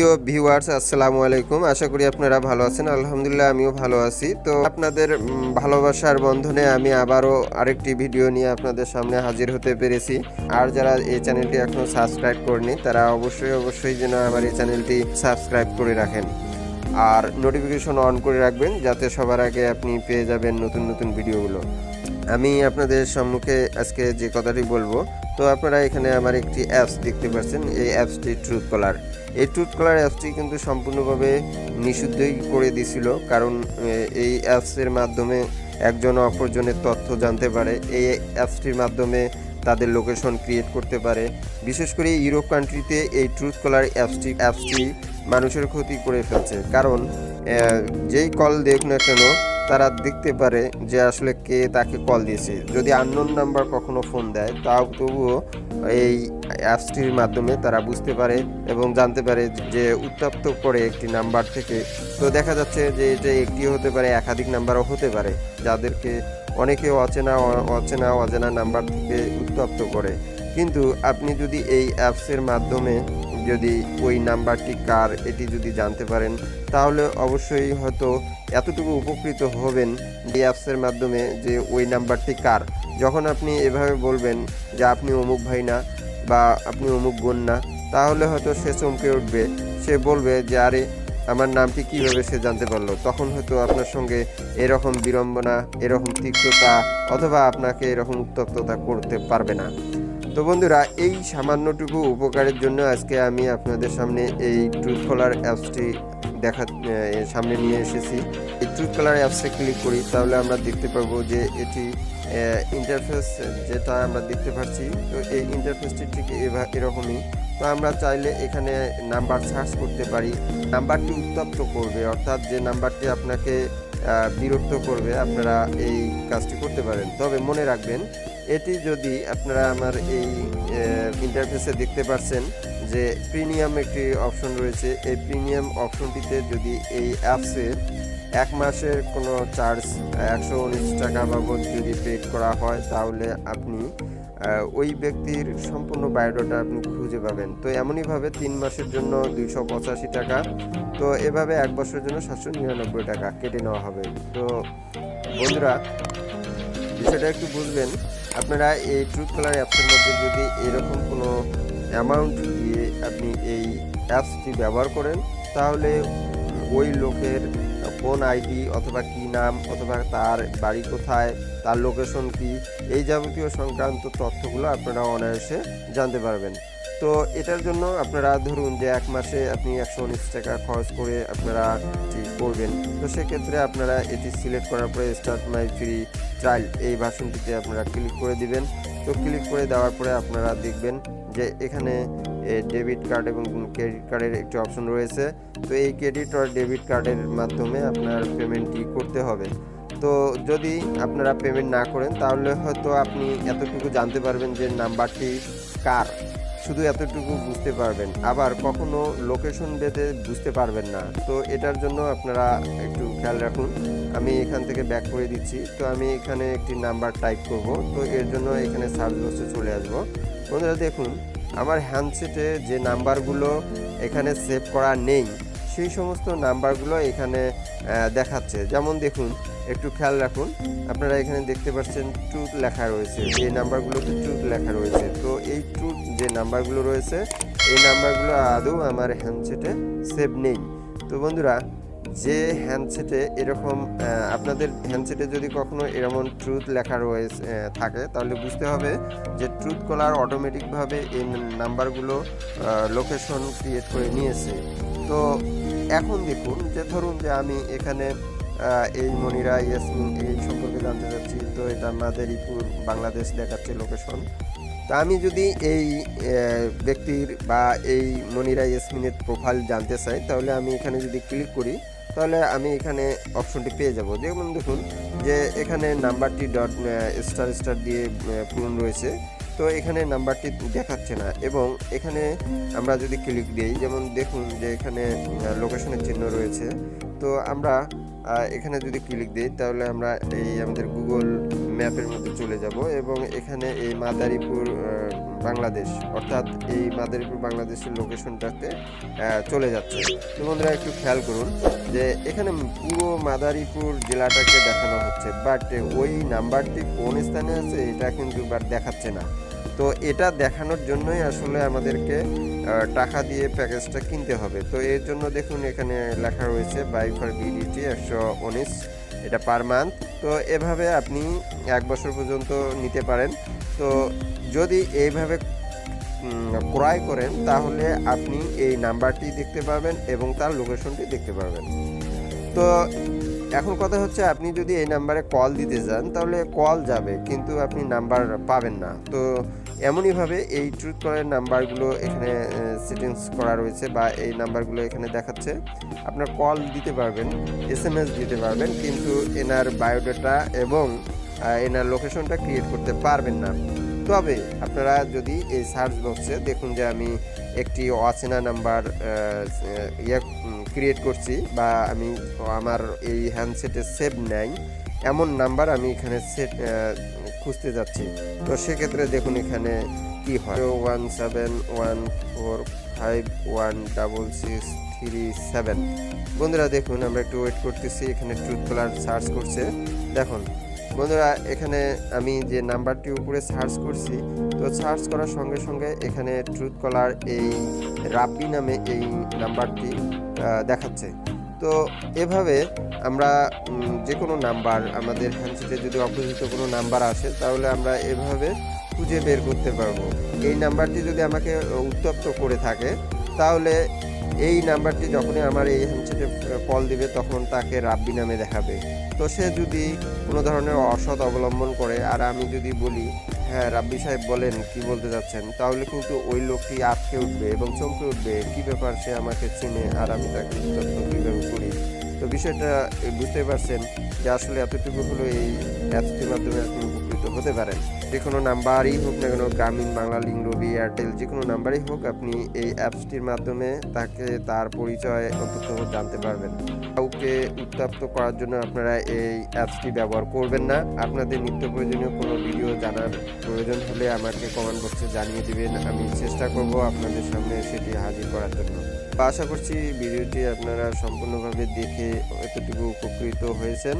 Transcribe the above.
প্রিয় ভিউয়ার্স আসসালামু আলাইকুম। আশা করি আপনারা ভালো আছেন। আলহামদুলিল্লাহ আমিও ভালো আছি। তো আপনাদের ভালোবাসার বন্ধনে আমি আবারও আরেকটি ভিডিও নিয়ে আপনাদের সামনে হাজির হতে পেরেছি। আর যারা এই চ্যানেলটি এখনও সাবস্ক্রাইব করেনি তারা অবশ্যই যেন আমার এই চ্যানেলটি সাবস্ক্রাইব করে রাখেন আর নোটিফিকেশন অন করে রাখবেন, যাতে সবার আগে আপনি পেয়ে যাবেন নতুন ভিডিওগুলো। আমি আপনাদের সম্মুখে আজকে যে কথাটি বলবো, তো আপনারা এখানে আমার একটি অ্যাপস দেখতে পাচ্ছেন। এই অ্যাপসটি ট্রুথকলার। এই ট্রুথকলার অ্যাপসটি কিন্তু সম্পূর্ণভাবে নিষিদ্ধই করে দিয়েছিল, কারণ এই অ্যাপসের মাধ্যমে একজন অপরজনের তথ্য জানতে পারে। এই অ্যাপসটির মাধ্যমে তাদের লোকেশন ক্রিয়েট করতে পারে। বিশেষ করে ইউরোপ কান্ট্রিতে এই ট্রুথকলার অ্যাপসটি মানুষের ক্ষতি করে ফেলছে, কারণ যেই কল দেখ না কেন তারা দেখতে পারে যে আসলে কে তাকে কল দিয়েছে। যদি আননোন নাম্বার কখনো ফোন দেয় তাও তবুও এই অ্যাপসটির মাধ্যমে তারা বুঝতে পারে এবং জানতে পারে যে উত্তপ্ত করে একটি নাম্বার থেকে। তো দেখা যাচ্ছে যে এটা একটি হতে পারে, একাধিক নাম্বারও হতে পারে, যাদেরকে অনেকে অজানা নাম্বার থেকে উত্তপ্ত করে। কিন্তু আপনি যদি এই অ্যাপসের মাধ্যমে যদি ওই নাম্বারটি কার এটি যদি জানতে পারেন, তাহলে অবশ্যই হয়তো এতটুকু উপকৃত হবেন এই অ্যাপসের মাধ্যমে যে ওই নাম্বারটি কার। যখন আপনি এভাবে বলবেন যে আপনি অমুক ভাই না বা আপনি অমুক বোন না, তাহলে হয়তো সে চমকে উঠবে। সে বলবে যে আরে আমার নামটি কীভাবে সে জানতে পারলো। তখন হয়তো আপনার সঙ্গে এরকম বিড়ম্বনা, এরকম তিক্ততা অথবা আপনাকে এরকম উত্তপ্ততা করতে পারবে না। তো বন্ধুরা, এই সামান্যটুকু উপকারের জন্য আজকে আমি আপনাদের সামনে এই ট্রুথকলার অ্যাপসটি সামনে নিয়ে এসেছি। এই ট্রুথকলার অ্যাপসে ক্লিক করি, তাহলে আমরা দেখতে পাবো যে এটি ইন্টারফেস যেটা আমরা দেখতে পাচ্ছি। তো এই ইন্টারফেসটি ঠিক এরকমই। তো আমরা চাইলে এখানে নাম্বার সার্চ করতে পারি। নাম্বারটি উত্তপ্ত করবে, অর্থাৎ যে নাম্বারটি আপনাকে বিরক্ত করবে, আপনারা এই কাজটি করতে পারেন। তবে মনে রাখবেন, এটি যদি আপনারা আমার এই ইন্টারফেসে দেখতে পাচ্ছেন যে প্রিমিয়াম একটি অপশন রয়েছে। এই প্রিমিয়াম অপশনটিতে যদি এই অ্যাপসে 1 মাসের কোনো চার্জ 119 টাকা বাবদ যদি পে করা হয়, তাহলে আপনি ওই ব্যক্তির সম্পূর্ণ বায়োডাটা আপনি খুঁজে পাবেন। তো এমনইভাবে 3 মাসের জন্য 285 টাকা, তো এভাবে 1 বছরের জন্য 799 টাকা কেটে নেওয়া হবে। তো বন্ধুরা, বিষয়টা একটু বুঝবেন। আপনারা এই ট্রুথকলার অ্যাপসের মধ্যে যদি এরকম কোনো অ্যামাউন্ট দিয়ে আপনি এই অ্যাপসটি ব্যবহার করেন, তাহলে ওই লোকের কোন আইডি অথবা কী নাম অথবা তার বাড়ি কোথায়, তার লোকেশন কি, এই যাবতীয় সংক্রান্ত তথ্যগুলো আপনারা অনায়াসে জানতে পারবেন। তো এটার জন্য আপনারা ধরুন যে 1 মাসে আপনি 119 টাকা খরচ করে আপনারা করবেন। তো সেক্ষেত্রে আপনারা এটি সিলেক্ট করার পরে স্টার্ট মাই ফ্রি ট্রায়াল এই ভার্সনটিতে আপনারা ক্লিক করে দিবেন। তো ক্লিক করে দেওয়ার পরে আপনারা দেখবেন যে এখানে ডেবিট কার্ড এবং ক্রেডিট কার্ডের একটি অপশন রয়েছে। তো এই ক্রেডিট আর ডেবিট কার্ডের মাধ্যমে আপনার পেমেন্টটি করতে হবে। তো যদি আপনারা পেমেন্ট না করেন, তাহলে হয়তো আপনি এতটুকু জানতে পারবেন যে নাম্বারটি কার, শুধু এতটুকু বুঝতে পারবেন। আবার কখনো লোকেশন বেঁধে বুঝতে পারবেন না। তো এটার জন্য আপনারা একটু খেয়াল রাখুন। আমি এখান থেকে ব্যাক করে দিচ্ছি। তো আমি এখানে একটি নাম্বার টাইপ করব। তো এর জন্য এখানে সার্চ বক্সে চলে আসবো। বন্ধুরা দেখুন, আমার হ্যান্ডসেটে যে নাম্বারগুলো এখানে সেভ করা নেই, সেই সমস্ত নাম্বারগুলো এখানে দেখাচ্ছে। যেমন দেখুন, একটু খেয়াল রাখুন, আপনারা এখানে দেখতে পাচ্ছেন ট্রুথ লেখা রয়েছে। এই নাম্বারগুলোতে ট্রুথ লেখা রয়েছে। তো এই ট্রুথ যে নাম্বারগুলো রয়েছে, এই নাম্বারগুলো আদৌ আমার হ্যান্ডসেটে সেভ নেই। তো বন্ধুরা, যে হ্যান্ডসেটে এরকম আপনাদের হ্যান্ডসেটে যদি কখনো এরকম ট্রুথ লেখা রয়েছে থাকে, তাহলে বুঝতে হবে যে ট্রুথকলার অটোমেটিকভাবে এই নাম্বারগুলো লোকেশন ক্রিয়েট করে নিয়েছে। তো এখন দেখুন যে ধরুন যে আমি এখানে এই মনিরা ইয়াসমিন এই সম্পর্কে জানতে চাচ্ছি। তো এটা মাদারীপুর বাংলাদেশ দেখাচ্ছে লোকেশন। তা আমি যদি এই ব্যক্তির বা এই মনিরা ইয়াসমিনের প্রোফাইল জানতে চাই, তাহলে আমি এখানে যদি ক্লিক করি, তাহলে আমি এখানে অপশনটি পেয়ে যাব। যেমন দেখুন যে এখানে নাম্বারটি স্টার দিয়ে পূরণ রয়েছে। তো এখানে নাম্বারটি দেখাচ্ছে না, এবং এখানে আমরা যদি ক্লিক দিই, যেমন দেখুন যে এখানে লোকেশনের চিহ্ন রয়েছে। তো আমরা এখানে যদি ক্লিক দিই, তাহলে আমরা এই আমাদের গুগল ম্যাপের মধ্যে চলে যাব এবং এখানে এই মাদারীপুর বাংলাদেশ, অর্থাৎ এই মাদারীপুর বাংলাদেশের লোকেশনটাতে চলে যাচ্ছে। তো বন্ধুরা একটু খেয়াল করুন যে এখানে পুরো মাদারীপুর জেলাটাকে দেখানো হচ্ছে, বাট ওই নাম্বারটি কোন স্থানে আছে এটা কিন্তু দেখাচ্ছে না। তো এটা দেখানোর জন্যই আসলে আমাদেরকে টাকা দিয়ে প্যাকেজটা কিনতে হবে। তো এর জন্য দেখুন এখানে লেখা রয়েছে বাই ফর ভিডিটি 119, এটা পার মান্থ। তো এভাবে আপনি 1 বছর পর্যন্ত নিতে পারেন। তো যদি এইভাবে ক্রয় করেন তাহলে আপনি এই নাম্বারটি দেখতে পাবেন এবং তার লোকেশনটি দেখতে পাবেন। তো এখন কথা হচ্ছে, আপনি যদি এই নাম্বারে কল দিতে যান তাহলে কল যাবে কিন্তু আপনি নাম্বার পাবেন না। তো এমনইভাবে এই ট্রুথ কলের নাম্বারগুলো এখানে সেটিংস করা রয়েছে বা এই নাম্বারগুলো এখানে দেখাচ্ছে। আপনার কল দিতে পারবেন, SMS দিতে পারবেন, কিন্তু এনার বায়োডাটা এবং এনার লোকেশনটা ক্রিয়েট করতে পারবেন না। তবে আপনারা যদি এই সার্চ বক্সে দেখুন যে আমি একটি অচেনা নাম্বার ক্রিয়েট করছি বা আমি আমার এই হ্যান্ডসেটে সেভ নেই এমন নাম্বার আমি এখানে খুঁজতে যাচ্ছি। তো সেক্ষেত্রে দেখুন এখানে কি হয়, 01714516637। বন্ধুরা দেখুন আমরা একটু ওয়েট করতেছি, এখানে ট্রুথ কলার সার্চ করছে। দেখুন বন্ধুরা এখানে আমি যে নাম্বারটি উপরে সার্চ করছি, তো সার্চ করার সঙ্গে সঙ্গে এখানে ট্রুথ কলার এই রাব্বি নামে এই নাম্বারটি দেখাচ্ছে। তো এভাবে আমরা যে কোনো নাম্বার আমাদের হ্যান্ডসেটে যদি অপরিচিত কোনো নাম্বার আসে তাহলে আমরা এভাবে খুঁজে বের করতে পারবো। এই নাম্বারটি যদি আমাকে উত্তপ্ত করে থাকে তাহলে এই নাম্বারটি যখনই আমার এই হ্যান্ডসেটে কল দিবে তখন তাকে রাব্বি নামে দেখাবে। তো সে যদি কোনো ধরনের অসৎ অবলম্বন করে আর আমি যদি বলি হ্যাঁ রাব্বি সাহেব বলেন কি বলতে যাচ্ছেন, তাহলে কিন্তু ওই লোকটি আটকে উঠবে এবং চমকে উঠবে, কি ব্যাপার সে আমাকে চিনে আর আমি তাকে উত্তপ্ত কীভাবে করি। তো বিষয়টা বুঝতে পারছেন যে আসলে এতটুকু হলো এই অ্যাপসটির মাধ্যমে আপনি উপকৃত হতে পারেন। যে কোনো নাম্বারই হোক না কেন, গ্রামীণ, বাংলা লিঙ্ক, রবি, এয়ারটেল, যে কোনো নাম্বারই হোক, আপনি এই অ্যাপসটির মাধ্যমে তাকে তার পরিচয় অন্তত জানতে পারবেন। কাউকে উত্তপ্ত করার জন্য আপনারা এই অ্যাপসটি ব্যবহার করবেন না। আপনাদের নিত্য প্রয়োজনীয় কোনো ভিডিও জানার প্রয়োজন হলে আমাকে কমেন্ট বক্সে জানিয়ে দিবেন, আমি চেষ্টা করব আপনাদের সামনে সেটি হাজির করার জন্য। আশা করছি ভিডিওটি আপনারা সম্পূর্ণভাবে দেখে এতটুকু উপকৃত হয়েছেন।